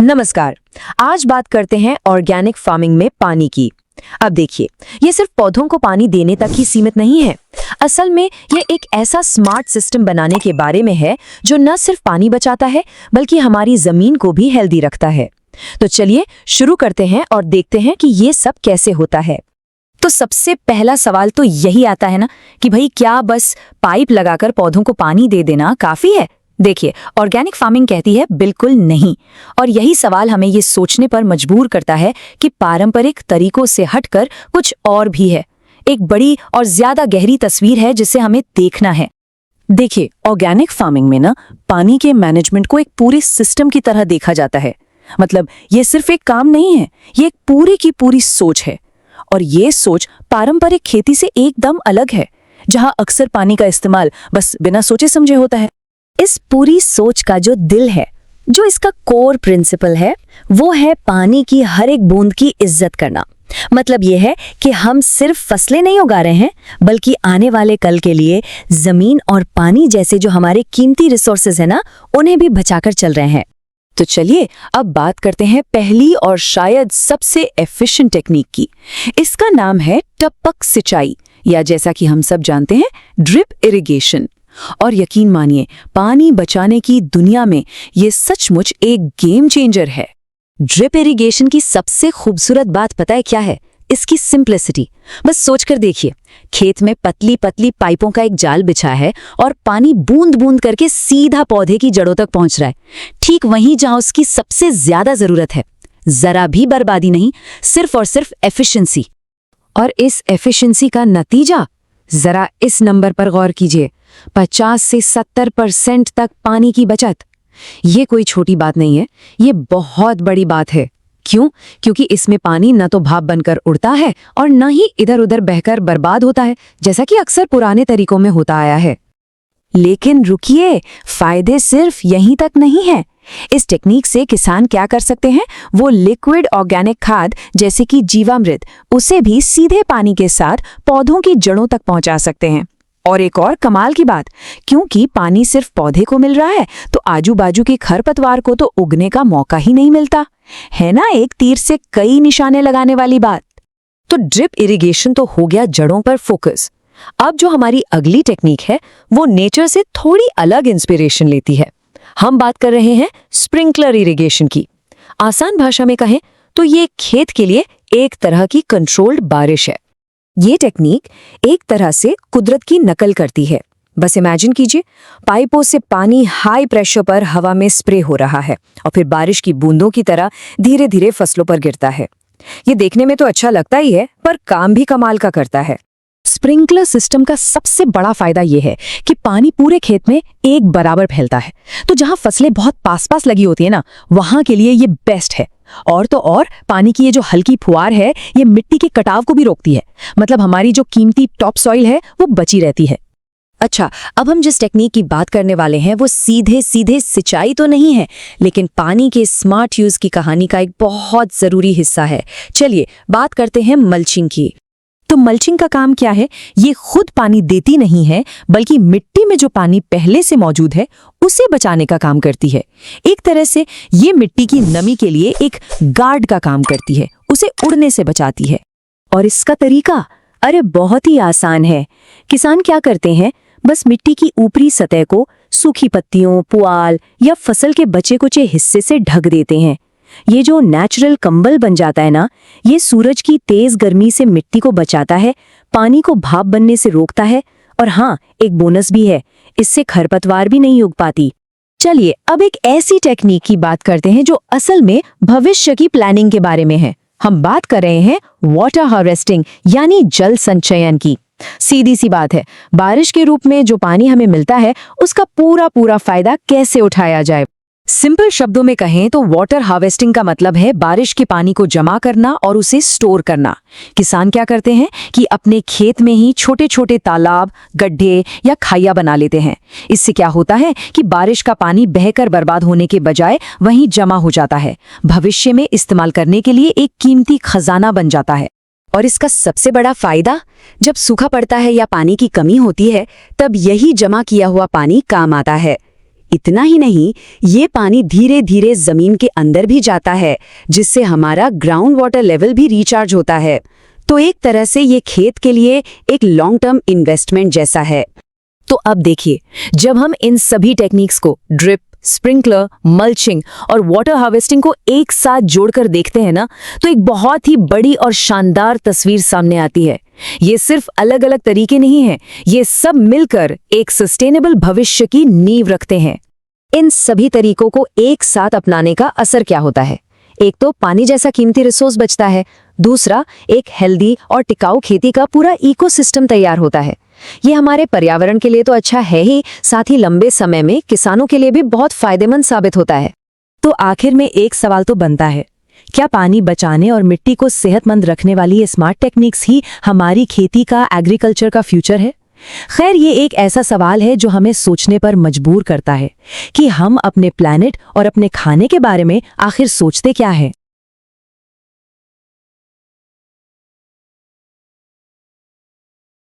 नमस्कार। आज बात करते हैं ऑर्गेनिक फार्मिंग में पानी की। अब देखिए, ये सिर्फ पौधों को पानी देने तक ही सीमित नहीं है। असल में ये एक ऐसा स्मार्ट सिस्टम बनाने के बारे में है जो न सिर्फ पानी बचाता है बल्कि हमारी जमीन को भी हेल्दी रखता है। तो चलिए शुरू करते हैं और देखते हैं कि ये सब कैसे होता है। तो सबसे पहला सवाल तो यही आता है ना कि भाई क्या बस पाइप लगाकर पौधों को पानी दे देना काफी है? देखिए, ऑर्गेनिक फार्मिंग कहती है बिल्कुल नहीं। और यही सवाल हमें ये सोचने पर मजबूर करता है कि पारंपरिक तरीकों से हटकर कुछ और भी है। एक बड़ी और ज्यादा गहरी तस्वीर है जिसे हमें देखना है। देखिए, ऑर्गेनिक फार्मिंग में ना पानी के मैनेजमेंट को एक पूरे सिस्टम की तरह देखा जाता है। मतलब ये सिर्फ एक काम नहीं है, ये एक पूरी की पूरी सोच है। और ये सोच पारंपरिक खेती से एकदम अलग है, जहां अक्सर पानी का इस्तेमाल बस बिना सोचे समझे होता है। इस पूरी सोच का जो दिल है, जो इसका कोर प्रिंसिपल है, वो है पानी की हर एक बूंद की इज्जत करना। मतलब ये है कि हम सिर्फ फसलें नहीं उगा रहे हैं बल्कि आने वाले कल के लिए जमीन और पानी जैसे जो हमारे कीमती रिसोर्सेज है ना, उन्हें भी बचाकर चल रहे हैं। तो चलिए अब बात करते हैं पहली और शायद सबसे एफिशिएंट टेक्निक की। इसका नाम है टपक सिंचाई, या जैसा कि हम सब जानते हैं, ड्रिप इरिगेशन। और यकीन मानिए, पानी बचाने की दुनिया में ये सचमुच एक गेम चेंजर है। ड्रिप इरिगेशन की सबसे खूबसूरत बात पता है क्या है? इसकी सिंप्लिसिटी। बस सोचकर देखिए, खेत में पतली पतली पाइपों का एक जाल बिछा है और पानी बूंद बूंद करके सीधा पौधे की जड़ों तक पहुंच रहा है, ठीक वहीं जहां उसकी सबसे ज्यादा जरूरत है। जरा भी बर्बादी नहीं, सिर्फ और सिर्फ एफिशिएंसी। और इस एफिशिएंसी का नतीजा जरा इस नंबर पर गौर कीजिए, 50 से 70% तक पानी की बचत। ये कोई छोटी बात नहीं है, ये बहुत बड़ी बात है। क्यों? क्योंकि इसमें पानी न तो भाप बनकर उड़ता है और न ही इधर उधर बहकर बर्बाद होता है, जैसा कि अक्सर पुराने तरीकों में होता आया है। लेकिन रुकिए, फायदे सिर्फ यहीं तक नहीं है। इस टेक्निक से किसान क्या कर सकते हैं? वो लिक्विड ऑर्गेनिक खाद जैसे कि जीवामृत, उसे भी सीधे पानी के साथ पौधों की जड़ों तक पहुंचा सकते हैं। और एक और कमाल की बात, क्योंकि पानी सिर्फ पौधे को मिल रहा है तो आजू बाजू के खरपतवार को तो उगने का मौका ही नहीं मिलता। है ना एक तीर से कई निशाने लगाने वाली बात। तो ड्रिप इरिगेशन तो हो गया जड़ों पर फोकस। अब जो हमारी अगली टेक्निक है वो नेचर से थोड़ी अलग इंस्पिरेशन लेती है। हम बात कर रहे हैं स्प्रिंकलर इरिगेशन की। आसान भाषा में कहें तो ये खेत के लिए एक तरह की कंट्रोल्ड बारिश है। ये टेक्निक एक तरह से कुदरत की नकल करती है। बस इमेजिन कीजिए, पाइपों से पानी हाई प्रेशर पर हवा में स्प्रे हो रहा है और फिर बारिश की बूंदों की तरह धीरे धीरे फसलों पर गिरता है। ये देखने में तो अच्छा लगता ही है, पर काम भी कमाल का करता है। स्प्रिंकलर सिस्टम का सबसे बड़ा फायदा यह है कि पानी पूरे खेत में एक बराबर फैलता है। तो जहां फसलें बहुत पास पास लगी होती है ना, वहां के लिए ये बेस्ट है। और तो और पानी की ये जो हल्की फुहार है, ये मिट्टी के कटाव को भी रोकती है। मतलब हमारी जो कीमती टॉप सॉइल है वो बची रहती है। अच्छा, अब हम जिस टेक्निक की बात करने वाले हैं वो सीधे सीधे सिंचाई तो नहीं है, लेकिन पानी के स्मार्ट यूज की कहानी का एक बहुत जरूरी हिस्सा है। चलिए बात करते हैं मल्चिंग की। तो मल्चिंग का काम क्या है? ये खुद पानी देती नहीं है, बल्कि मिट्टी में जो पानी पहले से मौजूद है उसे बचाने का काम करती है। एक तरह से ये मिट्टी की नमी के लिए एक गार्ड का काम करती है, उसे उड़ने से बचाती है। और इसका तरीका अरे बहुत ही आसान है। किसान क्या करते हैं, बस मिट्टी की ऊपरी सतह को सूखी पत्तियों, पुआल या फसल के बचे कुचे हिस्से से ढक देते हैं। ये जो नेचुरल कंबल बन जाता है ना, ये सूरज की तेज गर्मी से मिट्टी को बचाता है, पानी को भाप बनने से रोकता है। और हाँ, एक बोनस भी है, इससे खरपतवार भी नहीं उग पाती। चलिए अब एक ऐसी टेक्निक की बात करते हैं जो असल में भविष्य की प्लानिंग के बारे में है। हम बात कर रहे हैं वाटर हार्वेस्टिंग यानी जल संचयन की। सीधी सी बात है, बारिश के रूप में जो पानी हमें मिलता है उसका पूरा फायदा कैसे उठाया जाए। सिंपल शब्दों में कहें तो वाटर हार्वेस्टिंग का मतलब है बारिश के पानी को जमा करना और उसे स्टोर करना। किसान क्या करते हैं कि अपने खेत में ही छोटे छोटे तालाब, गड्ढे या खाइया बना लेते हैं। इससे क्या होता है कि बारिश का पानी बहकर बर्बाद होने के बजाय वहीं जमा हो जाता है, भविष्य में इस्तेमाल करने के लिए एक कीमती खजाना बन जाता है। और इसका सबसे बड़ा फायदा, जब सूखा पड़ता है या पानी की कमी होती है, तब यही जमा किया हुआ पानी काम आता है। इतना ही नहीं, ये पानी धीरे धीरे जमीन के अंदर भी जाता है, जिससे हमारा ग्राउंड वाटर लेवल भी रिचार्ज होता है। तो एक तरह से ये खेत के लिए एक लॉन्ग टर्म इन्वेस्टमेंट जैसा है। तो अब देखिए, जब हम इन सभी टेक्निक्स को ड्रिप, स्प्रिंकलर, मल्चिंग और वाटर हार्वेस्टिंग को एक साथ जोड़कर देखते हैं ना, तो एक बहुत ही बड़ी और शानदार तस्वीर सामने आती है। ये सिर्फ अलग अलग तरीके नहीं हैं, ये सब मिलकर एक सस्टेनेबल भविष्य की नींव रखते हैं। इन सभी तरीकों को एक साथ अपनाने का असर क्या होता है? एक तो पानी जैसा कीमती रिसोर्स बचता है, दूसरा एक हेल्दी और टिकाऊ खेती का पूरा इकोसिस्टम तैयार होता है। ये हमारे पर्यावरण के लिए तो अच्छा है ही, साथ ही लंबे समय में किसानों के लिए भी बहुत फायदेमंद साबित होता है। तो आखिर में एक सवाल तो बनता है, क्या पानी बचाने और मिट्टी को सेहतमंद रखने वाली ये स्मार्ट टेक्निक्स ही हमारी खेती का, एग्रीकल्चर का फ्यूचर है? खैर, ये एक ऐसा सवाल है जो हमें सोचने पर मजबूर करता है कि हम अपने प्लैनेट और अपने खाने के बारे में आखिर सोचते क्या है।